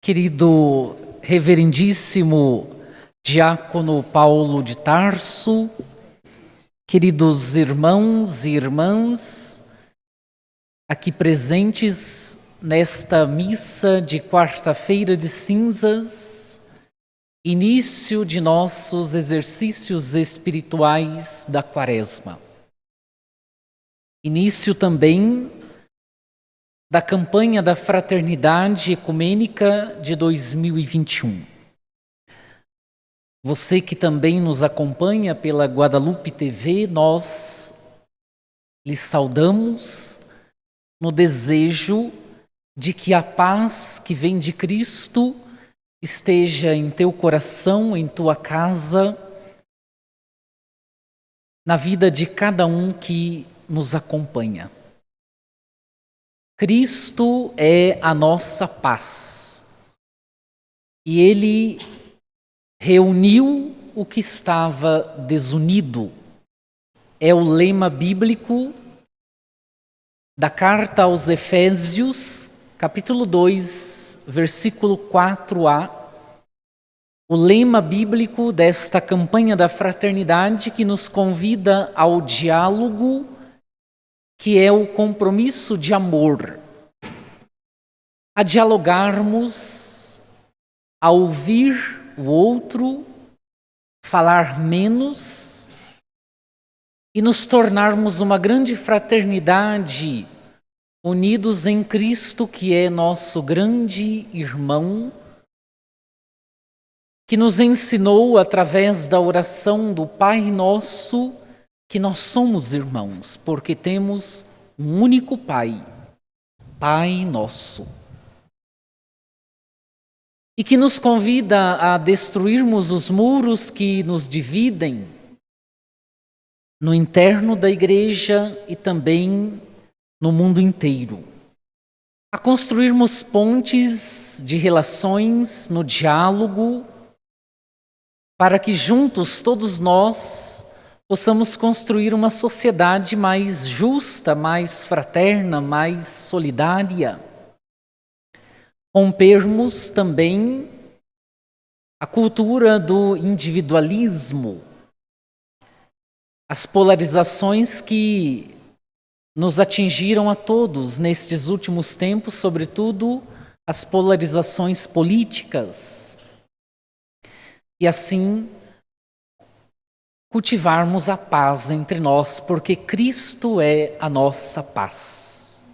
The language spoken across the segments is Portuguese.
Querido reverendíssimo Diácono Paulo de Tarso, queridos irmãos e irmãs, aqui presentes nesta missa de quarta-feira de cinzas, início de nossos exercícios espirituais da Quaresma. Início também da campanha da Fraternidade Ecumênica de 2021. Você que também nos acompanha pela Guadalupe TV, nós lhe saudamos no desejo de que a paz que vem de Cristo esteja em teu coração, em tua casa, na vida de cada um que nos acompanha. Cristo é a nossa paz e Ele reuniu o que estava desunido. É o lema bíblico da carta aos Efésios, capítulo 2, versículo 4a, o lema bíblico desta campanha da fraternidade que nos convida ao diálogo, que é o compromisso de amor, a dialogarmos, a ouvir o outro, falar menos e nos tornarmos uma grande fraternidade, unidos em Cristo, que é nosso grande irmão, que nos ensinou através da oração do Pai Nosso que nós somos irmãos, porque temos um único Pai, Pai Nosso. E que nos convida a destruirmos os muros que nos dividem no interno da igreja e também no mundo inteiro. A construirmos pontes de relações no diálogo, para que juntos todos nós possamos construir uma sociedade mais justa, mais fraterna, mais solidária. Rompermos também a cultura do individualismo, as polarizações que nos atingiram a todos nestes últimos tempos, sobretudo as polarizações políticas. E assim cultivarmos a paz entre nós, porque Cristo é a nossa paz.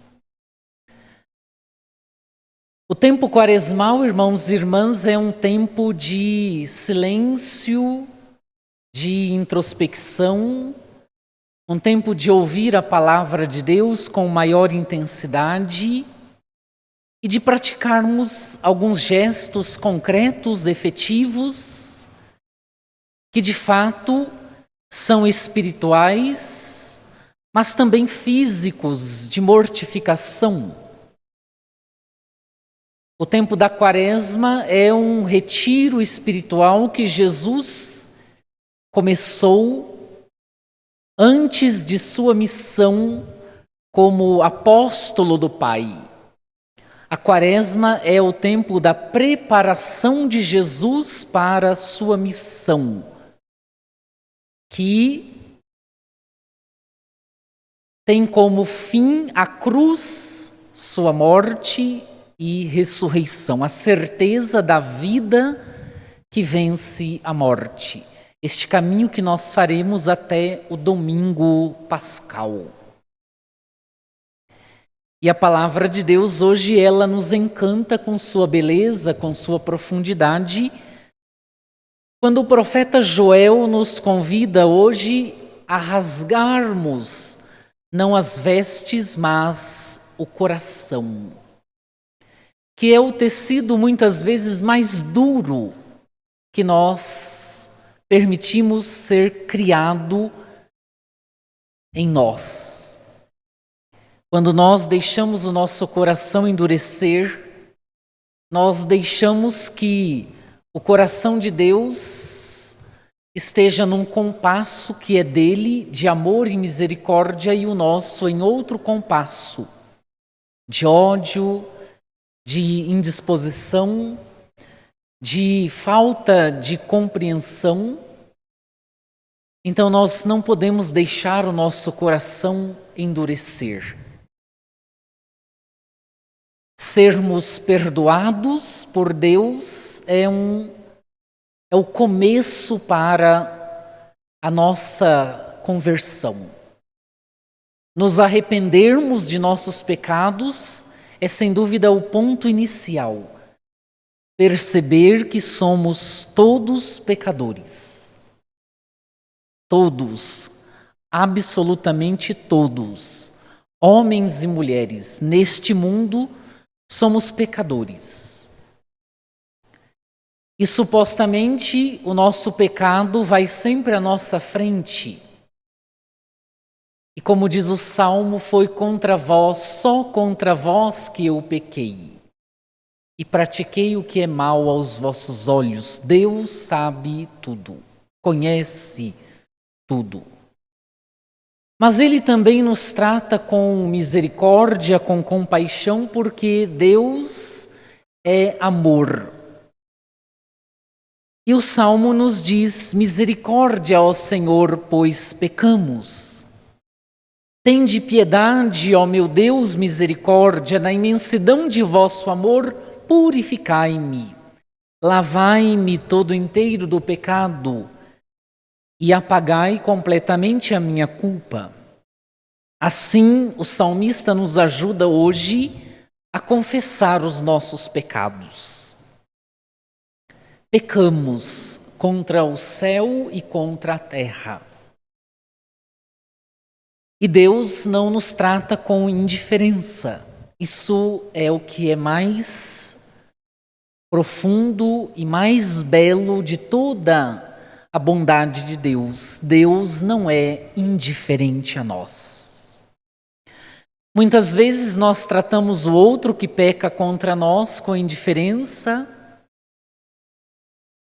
O tempo quaresmal, irmãos e irmãs, é um tempo de silêncio, de introspecção, um tempo de ouvir a palavra de Deus com maior intensidade e de praticarmos alguns gestos concretos, efetivos, que de fato são espirituais, mas também físicos, de mortificação. O tempo da Quaresma é um retiro espiritual que Jesus começou antes de sua missão como apóstolo do Pai. A Quaresma é o tempo da preparação de Jesus para a sua missão, que tem como fim a cruz, sua morte e ressurreição, a certeza da vida que vence a morte. Este caminho que nós faremos até o domingo pascal. E a palavra de Deus hoje, ela nos encanta com sua beleza, com sua profundidade, quando o profeta Joel nos convida hoje a rasgarmos não as vestes, mas o coração, que é o tecido muitas vezes mais duro que nós permitimos ser criado em nós. Quando nós deixamos o nosso coração endurecer, nós deixamos que o coração de Deus esteja num compasso que é dele, de amor e misericórdia, e o nosso em outro compasso, de ódio, de indisposição, de falta de compreensão. Então nós não podemos deixar o nosso coração endurecer. Sermos perdoados por Deus é o começo para a nossa conversão. Nos arrependermos de nossos pecados é sem dúvida o ponto inicial. Perceber que somos todos pecadores. Todos, absolutamente todos, homens e mulheres, neste mundo somos pecadores. E supostamente o nosso pecado vai sempre à nossa frente. E como diz o Salmo, foi contra vós, só contra vós que eu pequei. E pratiquei o que é mal aos vossos olhos. Deus sabe tudo, conhece tudo. Mas Ele também nos trata com misericórdia, com compaixão, porque Deus é amor. E o Salmo nos diz: misericórdia, ó Senhor, pois pecamos. Tende piedade, ó meu Deus, misericórdia, na imensidão de vosso amor, purificai-me. Lavai-me todo inteiro do pecado e apagai completamente a minha culpa. Assim, o salmista nos ajuda hoje a confessar os nossos pecados. Pecamos contra o céu e contra a terra. E Deus não nos trata com indiferença. Isso é o que é mais profundo e mais belo de toda a bondade de Deus. Deus não é indiferente a nós. Muitas vezes nós tratamos o outro que peca contra nós com indiferença,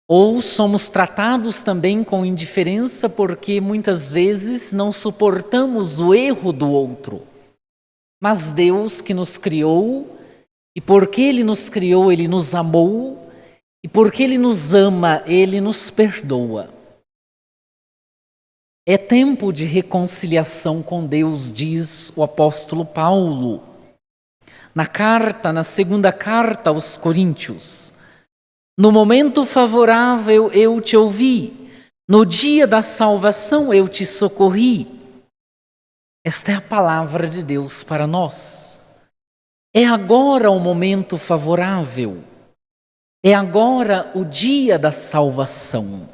ou somos tratados também com indiferença porque muitas vezes não suportamos o erro do outro. Mas Deus que nos criou, e porque Ele nos criou, Ele nos amou, e porque Ele nos ama, Ele nos perdoa. É tempo de reconciliação com Deus, diz o apóstolo Paulo, na segunda carta aos Coríntios. No momento favorável eu te ouvi, no dia da salvação eu te socorri. Esta é a palavra de Deus para nós. É agora o momento favorável. É agora o dia da salvação.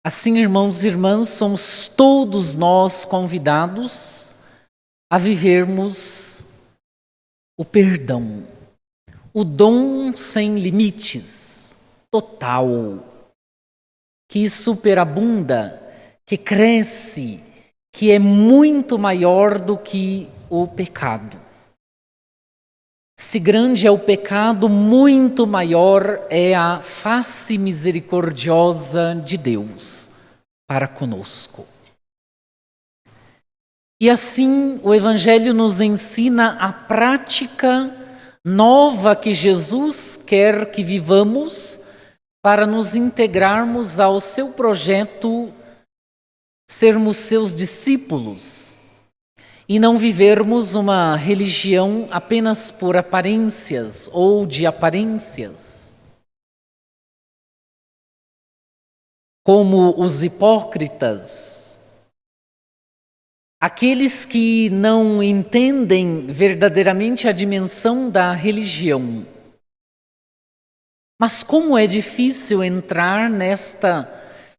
Assim, irmãos e irmãs, somos todos nós convidados a vivermos o perdão. O dom sem limites, total, que superabunda, que cresce, que é muito maior do que o pecado. Se grande é o pecado, muito maior é a face misericordiosa de Deus para conosco. E assim o Evangelho nos ensina a prática nova que Jesus quer que vivamos para nos integrarmos ao seu projeto, sermos seus discípulos e não vivermos uma religião apenas por aparências ou de aparências. Como os hipócritas, aqueles que não entendem verdadeiramente a dimensão da religião. Mas como é difícil entrar nesta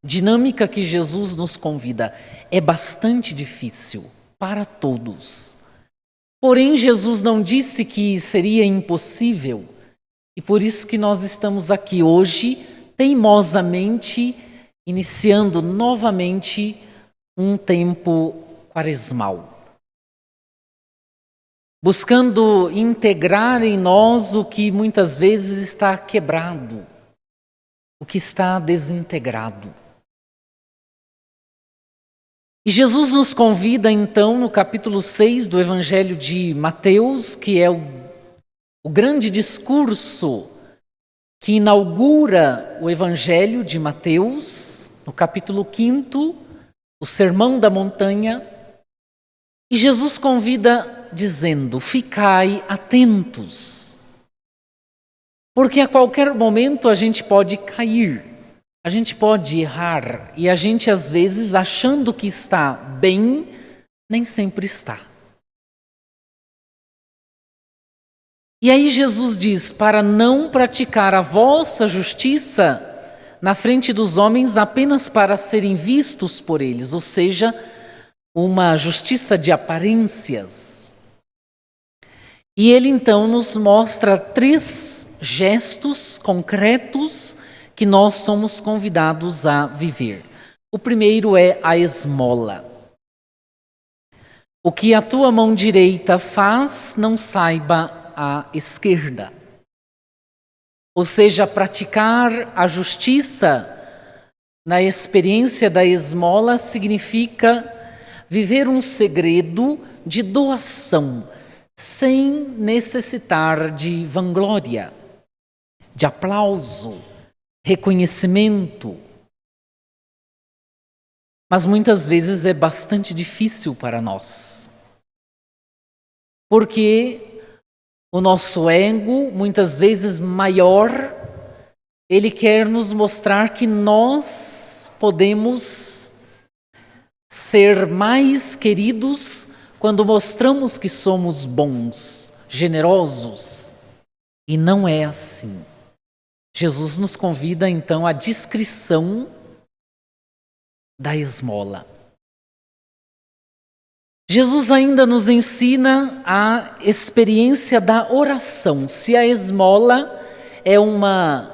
dinâmica que Jesus nos convida. É bastante difícil para todos. Porém, Jesus não disse que seria impossível. E por isso que nós estamos aqui hoje, teimosamente, iniciando novamente um tempo quaresmal, buscando integrar em nós o que muitas vezes está quebrado, o que está desintegrado. E Jesus nos convida então no capítulo 6 do Evangelho de Mateus, que é o grande discurso que inaugura o Evangelho de Mateus, no capítulo 5, o Sermão da Montanha, e Jesus convida dizendo: ficai atentos, porque a qualquer momento a gente pode cair, a gente pode errar, e a gente às vezes achando que está bem, nem sempre está. E aí Jesus diz: para não praticar a vossa justiça na frente dos homens apenas para serem vistos por eles, ou seja, uma justiça de aparências. E ele então nos mostra 3 gestos concretos que nós somos convidados a viver. O primeiro é a esmola. O que a tua mão direita faz, não saiba a esquerda. Ou seja, praticar a justiça na experiência da esmola significa viver um segredo de doação, sem necessitar de vanglória, de aplauso, reconhecimento. Mas muitas vezes é bastante difícil para nós. Porque o nosso ego, muitas vezes maior, ele quer nos mostrar que nós podemos ser mais queridos quando mostramos que somos bons, generosos. E não é assim. Jesus nos convida então à discrição da esmola. Jesus ainda nos ensina a experiência da oração. Se a esmola é uma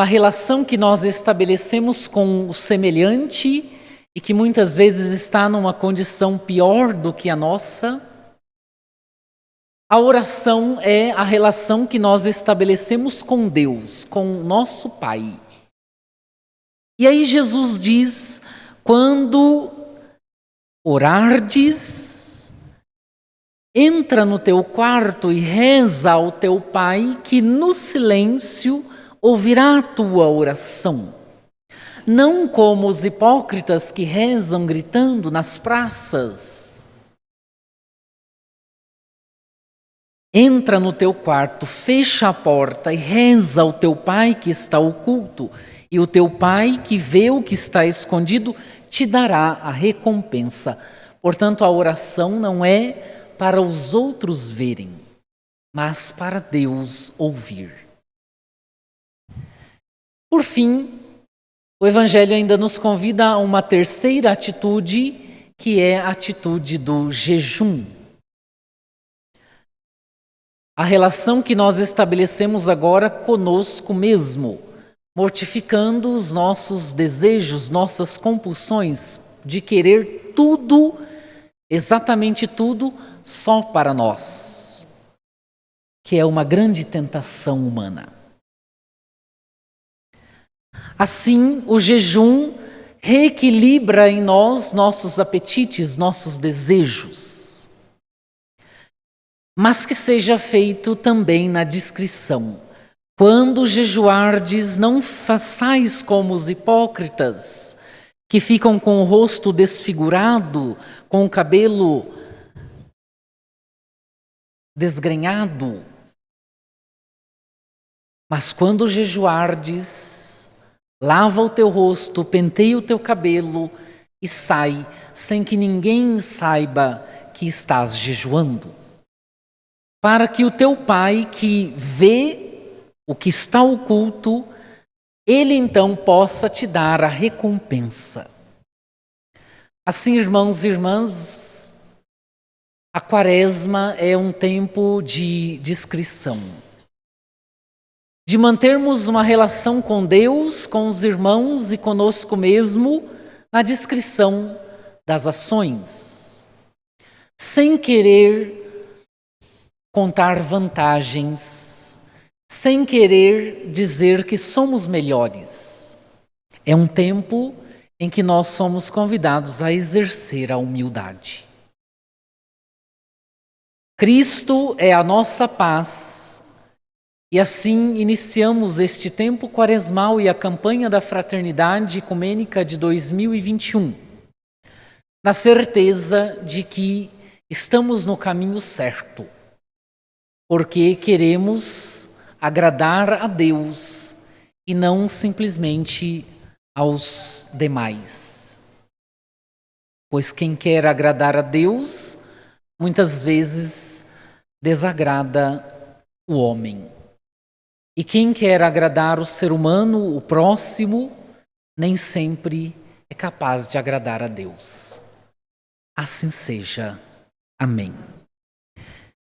relação que nós estabelecemos com o semelhante e que muitas vezes está numa condição pior do que a nossa, a oração é a relação que nós estabelecemos com Deus, com o nosso Pai. E aí Jesus diz: quando orardes, entra no teu quarto e reza ao teu Pai, que no silêncio ouvirá a tua oração. Não como os hipócritas que rezam gritando nas praças. Entra no teu quarto, fecha a porta e reza ao teu Pai que está oculto, e o teu Pai que vê o que está escondido te dará a recompensa. Portanto, a oração não é para os outros verem, mas para Deus ouvir. Por fim, o Evangelho ainda nos convida a uma terceira atitude, que é a atitude do jejum. A relação que nós estabelecemos agora conosco mesmo, mortificando os nossos desejos, nossas compulsões de querer tudo, exatamente tudo, só para nós, que é uma grande tentação humana. Assim, o jejum reequilibra em nós nossos apetites, nossos desejos, mas que seja feito também na discrição. Quando jejuardes, não façais como os hipócritas, que ficam com o rosto desfigurado, com o cabelo desgrenhado. Mas quando jejuardes, lava o teu rosto, penteia o teu cabelo e sai, sem que ninguém saiba que estás jejuando. Para que o teu Pai, que vê o que está oculto, ele então possa te dar a recompensa. Assim, irmãos e irmãs, a Quaresma é um tempo de discrição, de mantermos uma relação com Deus, com os irmãos e conosco mesmo, na discrição das ações, sem querer contar vantagens, sem querer dizer que somos melhores. É um tempo em que nós somos convidados a exercer a humildade. Cristo é a nossa paz, e assim iniciamos este tempo quaresmal e a campanha da Fraternidade Ecumênica de 2021, na certeza de que estamos no caminho certo, porque queremos agradar a Deus e não simplesmente aos demais. Pois quem quer agradar a Deus, muitas vezes desagrada o homem. E quem quer agradar o ser humano, o próximo, nem sempre é capaz de agradar a Deus. Assim seja. Amém.